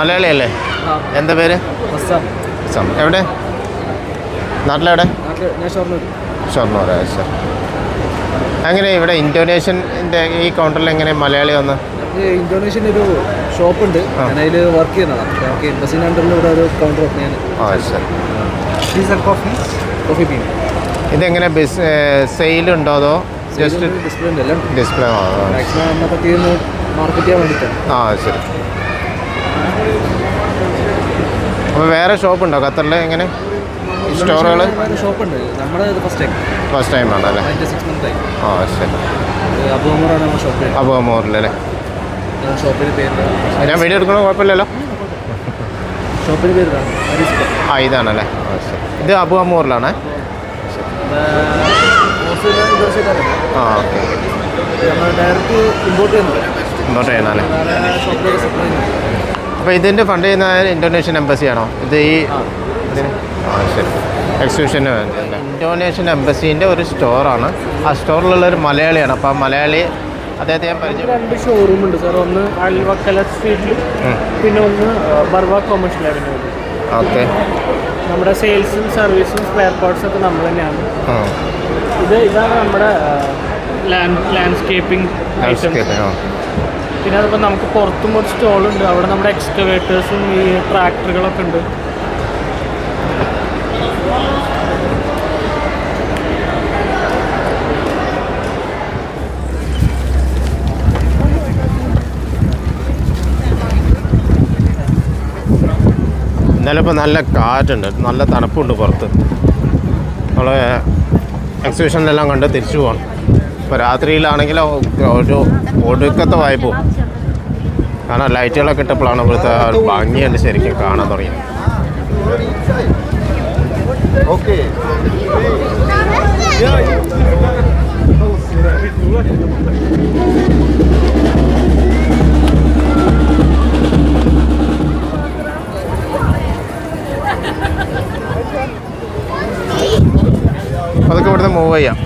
മലയാളിയല്ലേ? എന്താ പേര്? എവിടെ? നാട്ടിലെവിടെ? ഷൊർണൂർ. ശരി. അങ്ങനെ ഇവിടെ ഇന്തോനേഷ്യൻ്റെ ഈ കൗണ്ടറിൽ എങ്ങനെ മലയാളി വന്ന്? ഇന്തോനേഷ്യൻ ഒരു ഷോപ്പുണ്ട്, അതിൽ വർക്ക് ചെയ്യുന്നതാണ്. എംബസിൻ്റെ അണ്ടറിൽ ഇവിടെ ഒരു കൗണ്ടർ ഓപ്പൺ ചെയ്യാൻ. Coffee bean. ഇതെങ്ങനെ സെയിലുണ്ടോ അതോ ജസ്റ്റ് ഡിസ്പ്ലേ? മാർക്കറ്റ് ചെയ്യാൻ വേണ്ടിയിട്ടാണ്. ശരി. അപ്പോൾ വേറെ ഷോപ്പുണ്ടോ ഖത്തറിൽ? എങ്ങനെ സ്റ്റോറുകൾ? ഷോപ്പുണ്ട്. നമ്മുടെ ഫസ്റ്റ് ടൈം ആണല്ലേ? ശരി. അബുഅമൂറിലല്ലേ? ഷോപ്പിൻ്റെ പേര് ഞാൻ വീഡിയോ എടുക്കണോ? കുഴപ്പമില്ലല്ലോ. ഷോപ്പിൻ്റെ പേര് ഇതാണല്ലേ? ശരി. ഇത് അബുഅമൂറിലാണ്. ഓക്കെ. ഡയറക്റ്റ് ഇമ്പോർട്ട് ചെയ്യണല്ലേ? അപ്പോൾ ഇതിൻ്റെ ഫണ്ട് ചെയ്യുന്ന ഇന്തോനേഷ്യൻ എംബസിയാണോ ഇത്? ഇതിന് ശരി. എക്സിബിഷന് വേണ്ടി ഇന്തോനേഷ്യൻ എംബസീൻ്റെ ഒരു സ്റ്റോറാണ്. ആ സ്റ്റോറിലുള്ളൊരു മലയാളിയാണ്. അപ്പോൾ ആ മലയാളി അദ്ദേഹത്തെ ഞാൻ പരിചയം. 2 ഷോറൂം ഉണ്ട് സാർ. ഒന്ന് അൽവക്കല സ്ട്രീറ്റിൽ, പിന്നെ ഒന്ന് ബർവ കൊമേഴ്ഷ്യൽ അവന്യൂ. ഓക്കെ. നമ്മുടെ സെയിൽസും സർവീസും സ്പെയർ പാർട്സ് ഒക്കെ നമ്മൾ തന്നെയാണ്. ഇതാണ് നമ്മുടെ ലാൻഡ്സ്കേപ്പിംഗ് ഐറ്റംസ്. പിന്നെ അതിപ്പോൾ നമുക്ക് പുറത്തും ഒരു സ്റ്റോളുണ്ട്. അവിടെ നമ്മുടെ എക്സ്കവേറ്റേഴ്സും ഈ ട്രാക്ടറുകളൊക്കെ ഉണ്ട്. എന്നാലും ഇപ്പോൾ നല്ല കാറ്റുണ്ട്, നല്ല തണുപ്പുണ്ട് പുറത്ത്. നമ്മൾ എക്സിബിഷനിലെല്ലാം കണ്ട് തിരിച്ചു പോകണം. ഇപ്പോൾ രാത്രിയിലാണെങ്കിൽ ഒരു ഒടുക്കത്തെ വായ്പ. കാരണം ലൈറ്റുകളൊക്കെ ഇട്ടപ്പോഴാണ് ഇവിടുത്തെ ഭംഗിയുണ്ട് ശരിക്കും കാണാൻ തുടങ്ങി. ഓക്കെ. അതൊക്കെ ഇവിടുന്ന് മൂവ് ചെയ്യാം.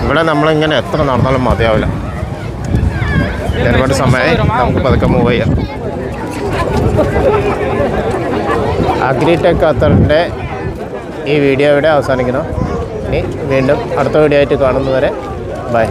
ഇവിടെ നമ്മളിങ്ങനെ എത്ര നടന്നാലും മതിയാവില്ല. ഒരുപാട് സമയമായി. നമുക്ക് പതുക്കെ മൂവ് ചെയ്യാം. അഗ്രിടെക് ഖത്തറിൻ്റെ ഈ വീഡിയോ ഇവിടെ അവസാനിക്കുന്നു. ഇനി വീണ്ടും അടുത്ത വീഡിയോ ആയിട്ട് കാണുന്നതുവരെ ബൈ.